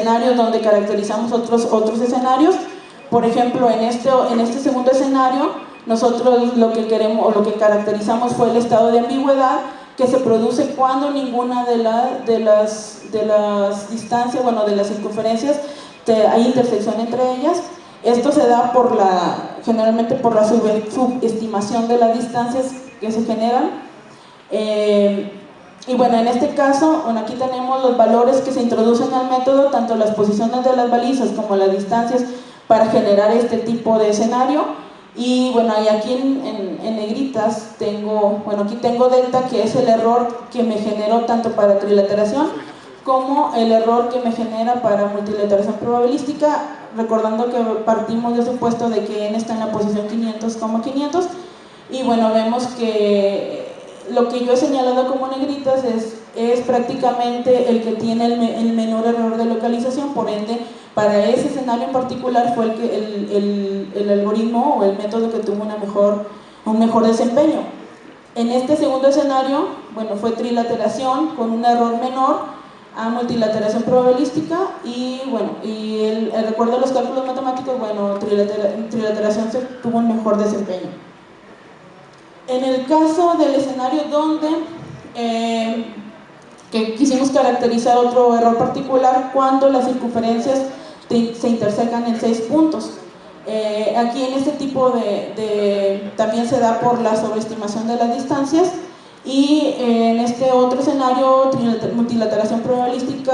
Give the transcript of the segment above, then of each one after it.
escenarios donde caracterizamos otros escenarios. Por ejemplo, en este segundo escenario, nosotros lo que queremos o lo que caracterizamos fue el estado de ambigüedad que se produce cuando ninguna de las distancias, bueno, de las circunferencias, hay intersección entre ellas. Esto se da generalmente por la subestimación de las distancias que se generan. Y bueno, en este caso, bueno, aquí tenemos los valores que se introducen al método, tanto las posiciones de las balizas como las distancias para generar este tipo de escenario. Y bueno, y aquí en negritas tengo, bueno, aquí tengo delta, que es el error que me generó tanto para trilateración como el error que me genera para multilateración probabilística, recordando que partimos del supuesto de que n está en la posición 500,500, y bueno, vemos que lo que yo he señalado como negritas es prácticamente el que tiene el menor error de localización. Por ende, para ese escenario en particular fue el algoritmo o el método que tuvo un mejor desempeño. En este segundo escenario, bueno, fue trilateración con un error menor a multilateración probabilística, y bueno, y el recuerdo de los cálculos matemáticos, bueno, trilateración tuvo un mejor desempeño. En el caso del escenario donde que quisimos caracterizar otro error particular, cuando las circunferencias se intersecan en 6 puntos. Aquí en este tipo también se da por la sobreestimación de las distancias, y en este otro escenario, multilateración probabilística,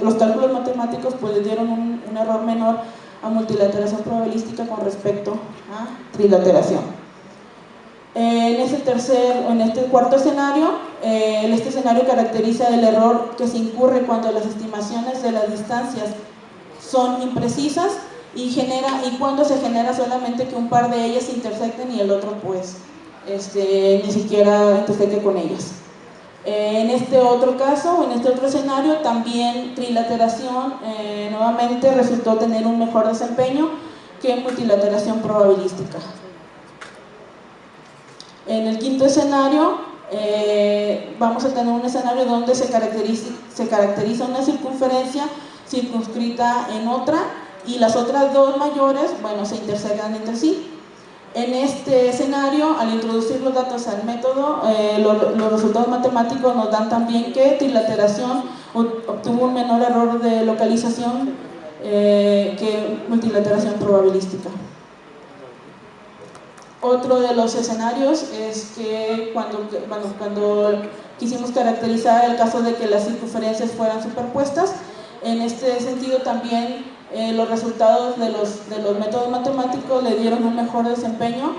los cálculos matemáticos pues le dieron un error menor a multilateración probabilística con respecto a trilateración. En este cuarto escenario, este escenario caracteriza el error que se incurre cuando las estimaciones de las distancias son imprecisas y cuando se genera solamente que un par de ellas se intersecten y el otro pues ni siquiera interseque con ellas. En este otro caso, en este otro escenario, también trilateración nuevamente resultó tener un mejor desempeño que multilateración probabilística. En el quinto escenario vamos a tener un escenario donde se caracteriza una circunferencia circunscrita en otra, y las otras dos mayores, bueno, se intersecan entre sí. En este escenario, al introducir los datos al método, los resultados matemáticos nos dan también que trilateración obtuvo un menor error de localización que multilateración probabilística. Otro de los escenarios es que cuando quisimos caracterizar el caso de que las circunferencias fueran superpuestas, en este sentido también los resultados de los métodos matemáticos le dieron un mejor desempeño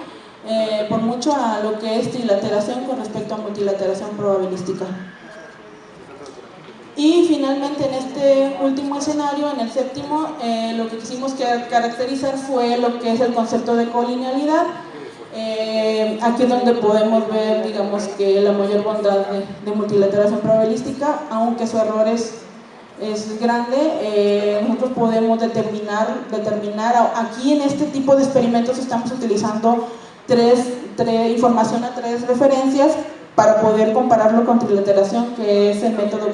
por mucho a lo que es trilateración con respecto a multilateración probabilística. Y finalmente, en este último escenario, en el séptimo, lo que quisimos caracterizar fue lo que es el concepto de colinealidad. Aquí es donde podemos ver, digamos, que la mayor bondad de multilateración probabilística, aunque su error es grande. Nosotros podemos determinar aquí en este tipo de experimentos estamos utilizando información a 3 referencias para poder compararlo con trilateración, que es el método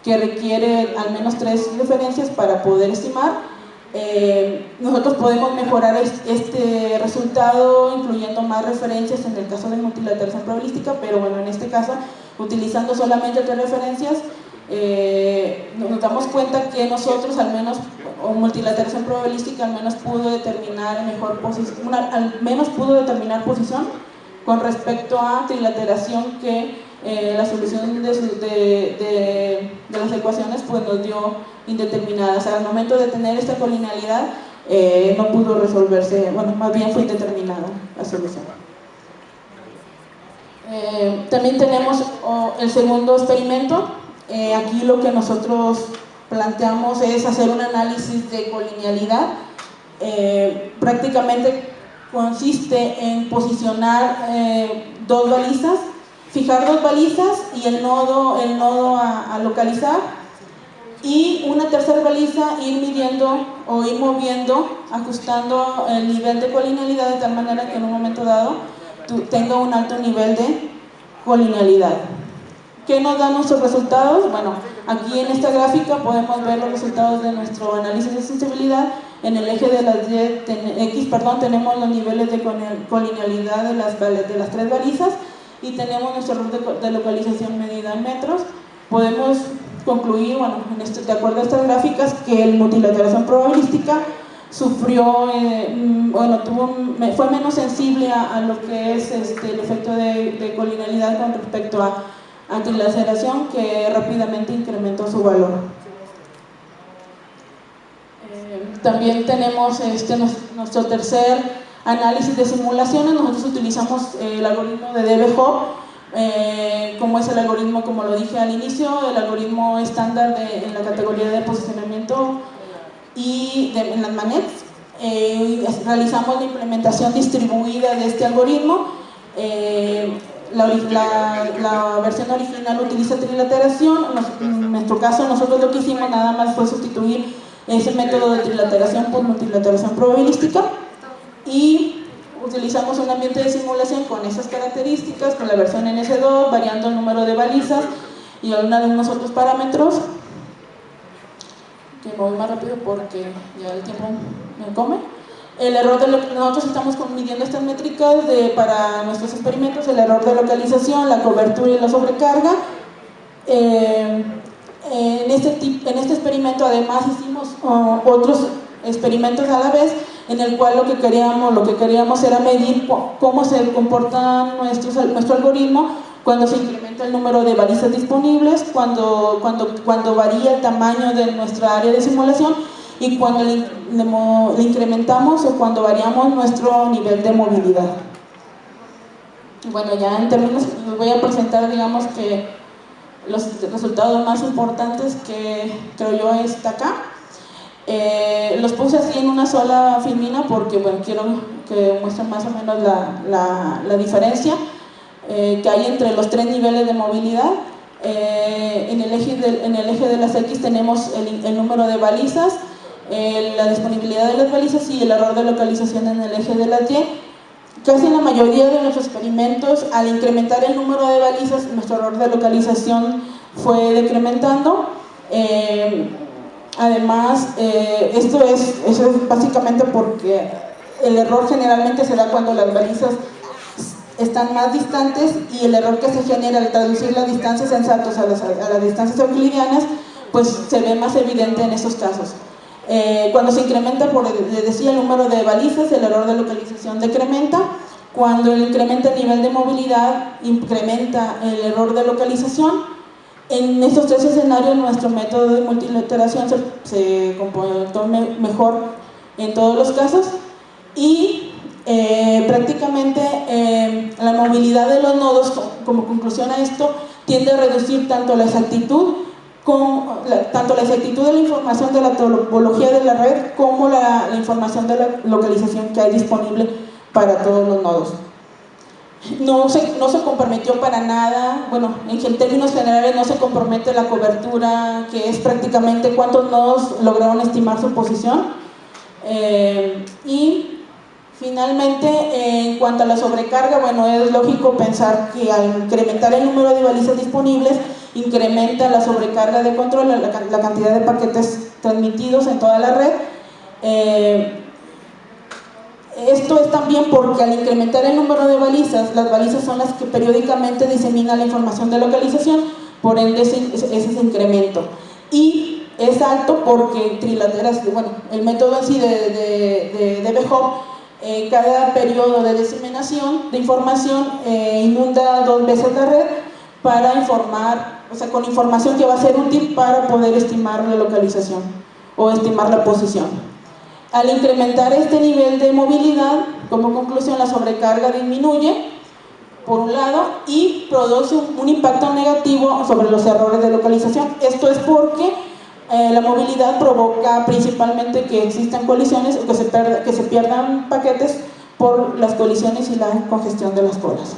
que requiere al menos 3 referencias para poder estimar. Nosotros podemos mejorar este resultado incluyendo más referencias en el caso de multilateración probabilística, pero bueno, en este caso, utilizando solamente 3 referencias, nos damos cuenta que nosotros al menos, o multilateración probabilística al menos pudo determinar posición con respecto a trilateración, que la solución de las ecuaciones pues nos dio indeterminada. O sea, al momento de tener esta colinealidad no pudo resolverse, bueno, más bien fue indeterminada la solución. También tenemos el segundo experimento. Aquí lo que nosotros planteamos es hacer un análisis de colinealidad. Prácticamente consiste en posicionar 2 balizas, fijar 2 balizas y el nodo a localizar, y una tercera baliza ir midiendo o ir moviendo, ajustando el nivel de colinealidad de tal manera que en un momento dado tenga un alto nivel de colinealidad. ¿Qué nos dan nuestros resultados? Bueno, Aquí en esta gráfica podemos ver los resultados de nuestro análisis de sensibilidad. En el eje de las X tenemos los niveles de colinealidad de las 3 balizas y tenemos nuestro error de localización medida en metros. Podemos concluir, bueno, de acuerdo a estas gráficas, que el multilateralización probabilística sufrió, fue menos sensible a lo que es el efecto de colinealidad con respecto a trilaceración, que rápidamente incrementó su valor. También tenemos nuestro tercer análisis de simulaciones. Nosotros utilizamos el algoritmo de DB-Hop, como es el algoritmo, como lo dije al inicio, el algoritmo estándar en la categoría de posicionamiento y en las manets. Realizamos la implementación distribuida de este algoritmo. La versión original utiliza trilateración. En nuestro caso, nosotros lo que hicimos nada más fue sustituir ese método de trilateración por multilateración probabilística y utilizamos un ambiente de simulación con esas características, con la versión NS2, variando el número de balizas y algunos otros parámetros. Que me voy más rápido porque ya el tiempo me come. El error nosotros estamos midiendo estas métricas para nuestros experimentos: el error de localización, la cobertura y la sobrecarga. En este experimento además hicimos otros experimentos a la vez, en el cual lo que queríamos era medir cómo se comporta nuestro algoritmo cuando se incrementa el número de balizas disponibles, cuando varía el tamaño de nuestra área de simulación y cuando le incrementamos o cuando variamos nuestro nivel de movilidad. Bueno, ya en términos, les voy a presentar, digamos, que los resultados más importantes que creo yo está acá. Los puse así en una sola filmina porque, bueno, quiero que muestren más o menos la diferencia que hay entre los 3 niveles de movilidad. En el eje de las X tenemos el número de balizas, la disponibilidad de las balizas y el error de localización en el eje de las Y. Casi en la mayoría de nuestros experimentos, al incrementar el número de balizas, nuestro error de localización fue decrementando. Además, eso es básicamente porque el error generalmente se da cuando las balizas están más distantes, y el error que se genera al traducir las distancias sensatas a las distancias euclidianas, pues se ve más evidente en esos casos. Cuando se incrementa, les decía, el número de balizas, el error de localización decrementa. Cuando incrementa el nivel de movilidad, incrementa el error de localización. En estos 3 escenarios, nuestro método de multilateración se comportó mejor en todos los casos, y prácticamente la movilidad de los nodos, como conclusión a esto, tiende a reducir tanto la exactitud de la información de la topología de la red como la información de la localización que hay disponible para todos los nodos. No se comprometió para nada, bueno, en términos generales no se compromete la cobertura, que es prácticamente cuántos nodos lograron estimar su posición. Y finalmente, en cuanto a la sobrecarga, bueno, es lógico pensar que al incrementar el número de balizas disponibles, incrementa la sobrecarga de control, la cantidad de paquetes transmitidos en toda la red. Esto es también porque al incrementar el número de balizas, las balizas son las que periódicamente diseminan la información de localización, por ende ese es ese incremento. Y es alto porque el método en sí de DB-Hop, cada periodo de diseminación de información inunda 2 veces la red para informar, con información que va a ser útil para poder estimar la localización o estimar la posición. Al incrementar este nivel de movilidad, como conclusión, la sobrecarga disminuye, por un lado, y produce un impacto negativo sobre los errores de localización. Esto es porque la movilidad provoca principalmente que existan colisiones o que se pierdan paquetes por las colisiones y la congestión de las colas.